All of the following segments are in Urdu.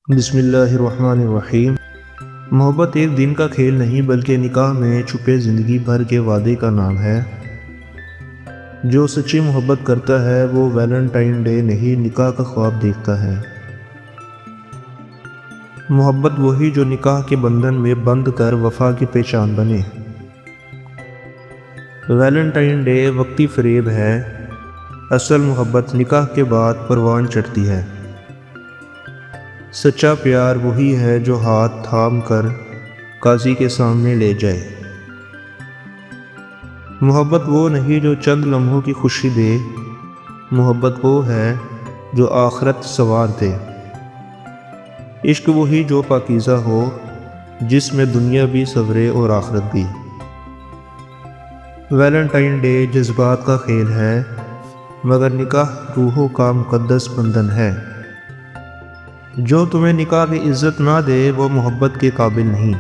بسم اللہ الرحمن الرحیم۔ محبت ایک دن کا کھیل نہیں بلکہ نکاح میں چھپے زندگی بھر کے وعدے کا نام ہے۔ جو سچی محبت کرتا ہے وہ ویلنٹائن ڈے نہیں نکاح کا خواب دیکھتا ہے۔ محبت وہی جو نکاح کے بندھن میں بندھ کر وفا کی پہچان بنے۔ ویلنٹائن ڈے وقتی فریب ہے، اصل محبت نکاح کے بعد پروان چڑھتی ہے۔ سچا پیار وہی ہے جو ہاتھ تھام کر قاضی کے سامنے لے جائے۔ محبت وہ نہیں جو چند لمحوں کی خوشی دے، محبت وہ ہے جو آخرت سنوار دے۔ عشق وہی جو پاکیزہ ہو، جس میں دنیا بھی سنورے اور آخرت بھی۔ ویلنٹائن ڈے جذبات کا کھیل ہے، مگر نکاح روحوں کا مقدس بندھن ہے۔ جو تمہیں نکاح کی عزت نہ دے وہ محبت کے قابل نہیں۔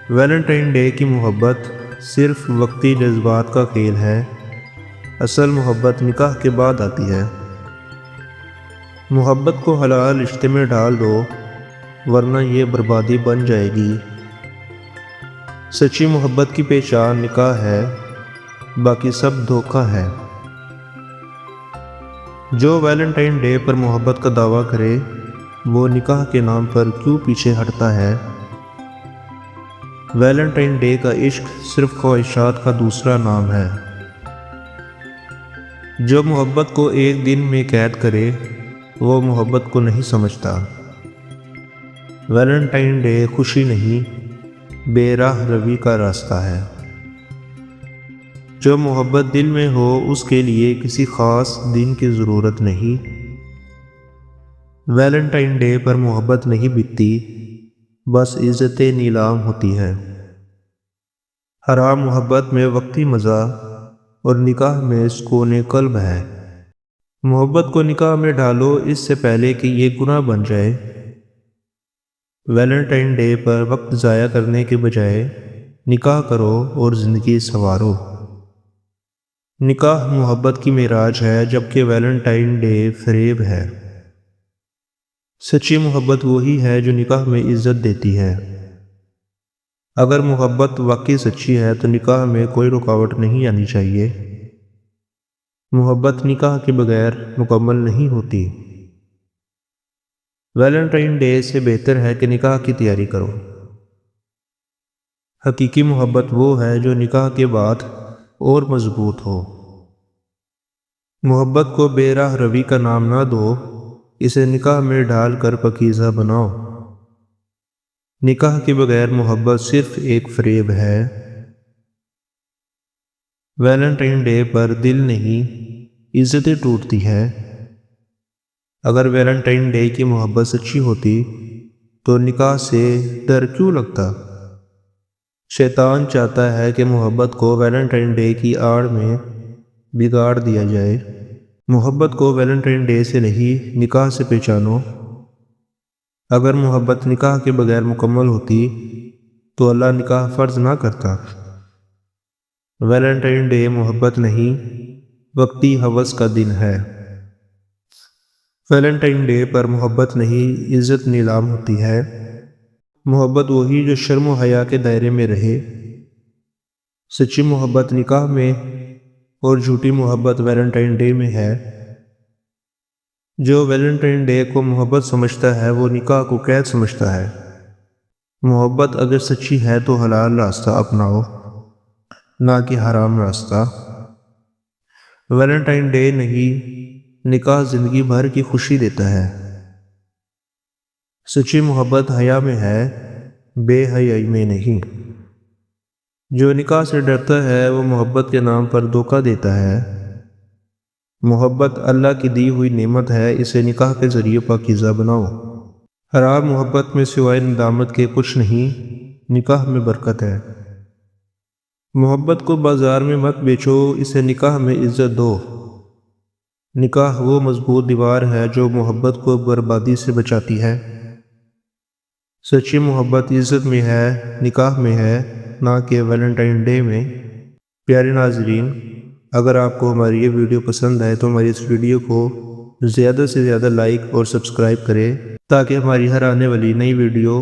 ویلنٹائن ڈے کی محبت صرف وقتی جذبات کا کھیل ہے، اصل محبت نکاح کے بعد آتی ہے۔ محبت کو حلال رشتے میں ڈال دو ورنہ یہ بربادی بن جائے گی۔ سچی محبت کی پہچان نکاح ہے، باقی سب دھوکہ ہے۔ جو ویلنٹائن ڈے پر محبت کا دعویٰ کرے وہ نکاح کے نام پر کیوں پیچھے ہٹتا ہے؟ ویلنٹائن ڈے کا عشق صرف خواہشات کا دوسرا نام ہے۔ جو محبت کو ایک دن میں قید کرے وہ محبت کو نہیں سمجھتا۔ ویلنٹائن ڈے خوشی نہیں، بے راہ روی کا راستہ ہے۔ جو محبت دل میں ہو اس کے لیے کسی خاص دن کی ضرورت نہیں۔ ویلنٹائن ڈے پر محبت نہیں بکتی، بس عزت نیلام ہوتی ہے۔ حرام محبت میں وقتی مزہ اور نکاح میں سکون قلب ہے۔ محبت کو نکاح میں ڈالو اس سے پہلے کہ یہ گناہ بن جائے۔ ویلنٹائن ڈے پر وقت ضائع کرنے کے بجائے نکاح کرو اور زندگی سنوارو۔ نکاح محبت کی معراج ہے جبکہ ویلنٹائن ڈے فریب ہے۔ سچی محبت وہی ہے جو نکاح میں عزت دیتی ہے۔ اگر محبت واقعی سچی ہے تو نکاح میں کوئی رکاوٹ نہیں آنی چاہیے۔ محبت نکاح کے بغیر مکمل نہیں ہوتی۔ ویلنٹائن ڈے سے بہتر ہے کہ نکاح کی تیاری کرو۔ حقیقی محبت وہ ہے جو نکاح کے بعد اور مضبوط ہو۔ محبت کو بے راہ روی کا نام نہ دو، اسے نکاح میں ڈال کر پاکیزہ بناؤ۔ نکاح کے بغیر محبت صرف ایک فریب ہے۔ ویلنٹائن ڈے پر دل نہیں، عزتیں ٹوٹتی ہے۔ اگر ویلنٹائن ڈے کی محبت سچی ہوتی تو نکاح سے ڈر کیوں لگتا؟ شیطان چاہتا ہے کہ محبت کو ویلنٹائن ڈے کی آڑ میں بگاڑ دیا جائے۔ محبت کو ویلنٹائن ڈے سے نہیں نکاح سے پہچانو۔ اگر محبت نکاح کے بغیر مکمل ہوتی تو اللہ نکاح فرض نہ کرتا۔ ویلنٹائن ڈے محبت نہیں، وقتی ہوس کا دن ہے۔ ویلنٹائن ڈے پر محبت نہیں، عزت نیلام ہوتی ہے۔ محبت وہی جو شرم و حیا کے دائرے میں رہے۔ سچی محبت نکاح میں اور جھوٹی محبت ویلنٹائن ڈے میں ہے۔ جو ویلنٹائن ڈے کو محبت سمجھتا ہے وہ نکاح کو قید سمجھتا ہے۔ محبت اگر سچی ہے تو حلال راستہ اپناؤ، نہ کہ حرام راستہ۔ ویلنٹائن ڈے نہیں، نکاح زندگی بھر کی خوشی دیتا ہے۔ سچی محبت حیا میں ہے، بے حیائی میں نہیں۔ جو نکاح سے ڈرتا ہے وہ محبت کے نام پر دھوکہ دیتا ہے۔ محبت اللہ کی دی ہوئی نعمت ہے، اسے نکاح کے ذریعے پاکیزہ بناؤ۔ حرام محبت میں سوائے ندامت کے کچھ نہیں، نکاح میں برکت ہے۔ محبت کو بازار میں مت بیچو، اسے نکاح میں عزت دو۔ نکاح وہ مضبوط دیوار ہے جو محبت کو بربادی سے بچاتی ہے۔ سچی محبت عزت میں ہے، نکاح میں ہے، نہ کہ ویلنٹائن ڈے میں۔ پیارے ناظرین، اگر آپ کو ہماری یہ ویڈیو پسند آئے تو ہماری اس ویڈیو کو زیادہ سے زیادہ لائک اور سبسکرائب کریں۔ تاکہ ہماری ہر آنے والی نئی ویڈیو